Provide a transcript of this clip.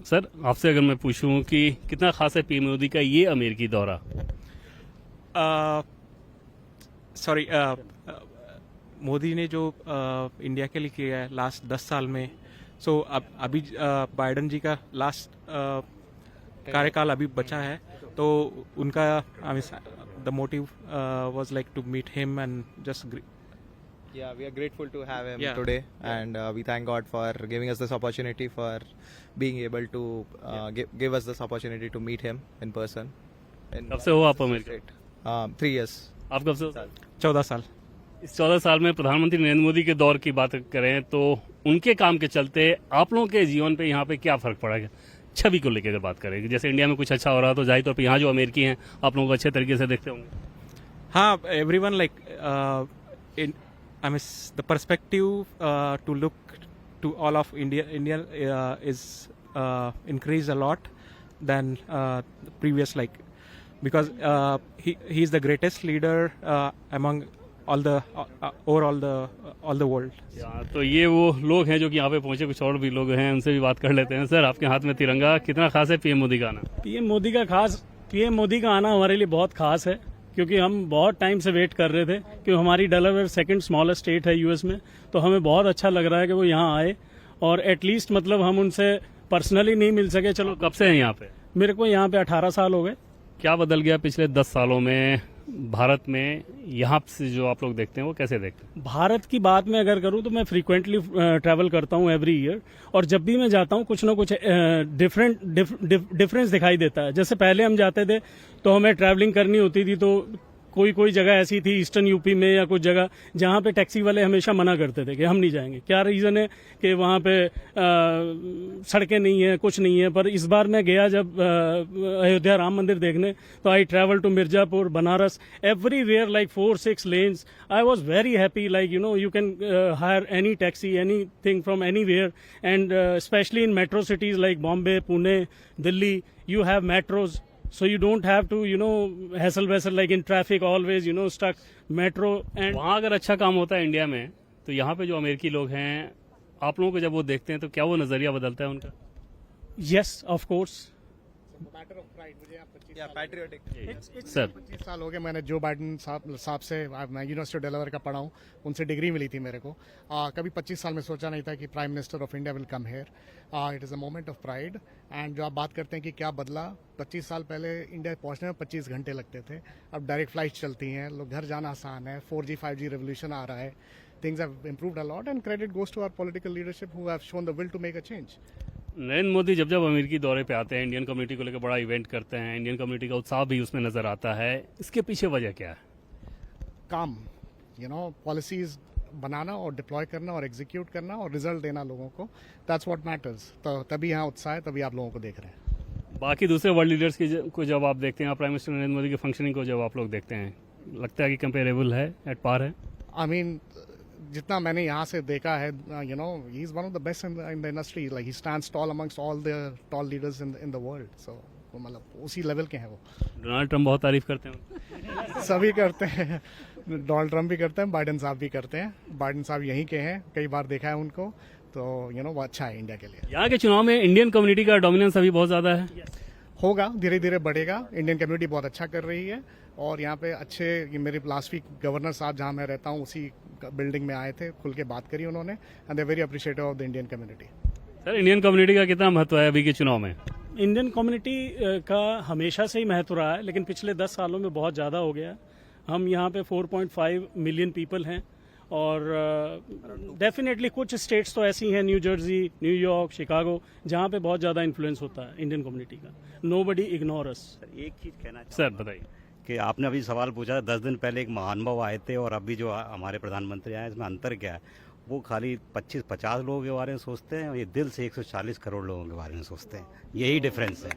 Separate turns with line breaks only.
Sir आपसे अगर मैं पूछूं कि कितना खास है पीएम मोदी का ये अमेरिकी दौरा?
सॉरी, मोदी ने जो इंडिया के लिए किया है लास्ट 10 साल में, सो अभी बाइडन जी का लास्ट कार्यकाल अभी बचा है, तो उनका the motive was like to meet him and just
Yeah, we are grateful to have him
Yeah.
today, and we thank God for giving us this opportunity, for being able to give us this opportunity to meet him in person.
कब से हो आप America?
3 years.
आप कब से हो?
14 साल।
इस 14 साल में प्रधानमंत्री नरेंद्र मोदी के दौर की बात करें तो उनके काम के चलते आप लोगों के जीवन पे यहाँ पे क्या फर्क पड़ा है? छवि को लेकर अगर बात करें कि जैसे इंडिया में कुछ अच्छा हो रहा है तो जाहिर तौर पर यहाँ जो अमेरिकी हैं आप लोगों को अच्छे तरीके से देखते होंगे।
हाँ, everyone like I mean, the perspective to look to all of India is increased a lot than the previous, like, because he is the greatest leader among all the all the world.
तो ये वो लोग हैं जो कि यहाँ पे पहुंचे, कुछ और भी लोग हैं, उनसे भी बात कर लेते हैं। सर आपके हाथ में तिरंगा, कितना खास है पीएम मोदी का आना?
पीएम मोदी का आना हमारे लिए बहुत खास है, क्योंकि हम बहुत टाइम से वेट कर रहे थे कि हमारी डेलावेयर सेकंड स्मॉलेस्ट स्टेट है यूएस में, तो हमें बहुत अच्छा लग रहा है कि वो यहाँ आए। और एटलीस्ट मतलब हम उनसे पर्सनली नहीं मिल सके। चलो,
कब से हैं यहाँ पे?
मेरे को यहाँ पे 18 साल हो गए।
क्या बदल गया पिछले 10 सालों में भारत में? यहाँ से जो आप लोग देखते हैं वो कैसे देखते हैं?
भारत की बात में अगर करूँ तो मैं फ्रीक्वेंटली ट्रैवल करता हूँ एवरी ईयर, और जब भी मैं जाता हूँ कुछ ना कुछ डिफरेंस दिखाई देता है। जैसे पहले हम जाते थे तो हमें ट्रैवलिंग करनी होती थी, तो कोई जगह ऐसी थी ईस्टर्न यूपी में या कुछ जगह जहाँ पे टैक्सी वाले हमेशा मना करते थे कि हम नहीं जाएंगे। क्या रीज़न है कि वहाँ पे सड़कें नहीं है, कुछ नहीं है। पर इस बार मैं गया जब अयोध्या राम मंदिर देखने, तो I travel to Mirzapur, Banaras, everywhere like 4-6 lanes. I was very happy, like, you can hire any taxi, anything from anywhere, and especially in metro cities like Bombay, Pune, Delhi, you have metros. So you don't have to, hassle like in traffic always, stuck metro. And
वहाँ अगर अच्छा काम होता है India में, तो यहाँ पे जो अमेरिकी लोग हैं आप लोगों को जब वो देखते हैं तो क्या वो नजरिया बदलता है उनका?
yes, of course.
Matter of pride. मुझे यहाँ 25
Yeah, patriotic.
सर
25 साल हो गए मैंने जो बाइडन साहब से, मैं यूनिवर्सिटी ऑफ डेलावेयर का पढ़ा हूँ, उनसे डिग्री मिली थी मेरे को। कभी 25 साल में सोचा नहीं था कि prime minister of India will come here. It is a moment of pride. And जो आप बात करते हैं कि क्या बदला, 25 साल पहले इंडिया पहुंचने में 25 घंटे लगते थे, अब डायरेक्ट फ्लाइट चलती हैं, लोग घर जाना आसान है, 4G 5G रेवोल्यूशन आ रहा है, things have improved a lot, and credit goes to our political leadership who have shown the will to make a change.
Narendra Modi जब अमेरिकी दौरे पे आते हैं, इंडियन कम्युनिटी को लेकर बड़ा इवेंट करते हैं, इंडियन कम्युनिटी का उत्साह भी उसमें नजर आता है। इसके पीछे वजह क्या है?
काम, पॉलिसीज बनाना और डिप्लॉय करना और एग्जीक्यूट करना और रिजल्ट देना लोगों को, दैट्स व्हाट मैटर्स। तो तभी यहाँ उत्साह है, तभी आप लोगों को देख रहे हैं।
बाकी दूसरे वर्ल्ड लीडर्स को जब आप देखते हैं, प्राइम मिनिस्टर नरेंद्र मोदी की फंक्शनिंग को जब आप लोग देखते हैं, लगता है कि कंपेरेबल है, एट पार है?
आई मीन, जितना मैंने यहाँ से देखा है, he is one of the best in the industry. Like he stands tall amongst all the tall leaders in the world. So मतलब उसी लेवल के हैं वो।
डोनाल्ड ट्रंप बहुत तारीफ करते हैं।
सभी करते हैं, डोनाल्ड ट्रंप भी करते हैं, बाइडन साहब भी करते हैं। बाइडन साहब यहीं के हैं, कई बार देखा है उनको, तो वो अच्छा है इंडिया के लिए।
यहाँ के चुनाव में इंडियन कम्युनिटी का डोमिनेंस अभी बहुत ज्यादा है।
होगा, धीरे धीरे बढ़ेगा। इंडियन कम्युनिटी बहुत अच्छा कर रही है, और यहाँ पे अच्छे, मेरे लास्ट वीक गवर्नर साहब जहाँ मैं रहता हूँ उसी बिल्डिंग में आए थे, खुल के बात करी उन्होंने, and they very appreciative of the Indian community.
Sir Indian community का कितना महत्व है अभी के चुनाव में?
इंडियन कम्युनिटी का हमेशा से ही महत्व रहा है, लेकिन पिछले 10 सालों में बहुत ज़्यादा हो गया। हम यहाँ पे 4.5 मिलियन पीपल हैं, और डेफिनेटली कुछ स्टेट्स तो ऐसी हैं, न्यू जर्सी, न्यूयॉर्क, शिकागो, जहाँ पे बहुत ज़्यादा इन्फ्लुएंस होता है इंडियन कम्युनिटी का। नोबडी इग्नोर अस।
एक चीज़ कहना
सर बताइए
कि आपने अभी सवाल पूछा, 10 दिन पहले एक महानुभाव आए थे और अभी जो हमारे प्रधानमंत्री आए, इसमें अंतर क्या है? वो खाली 25-50 लोगों के बारे में सोचते हैं, और ये दिल से 140 करोड़ लोगों के बारे में सोचते हैं। यही डिफरेंस है।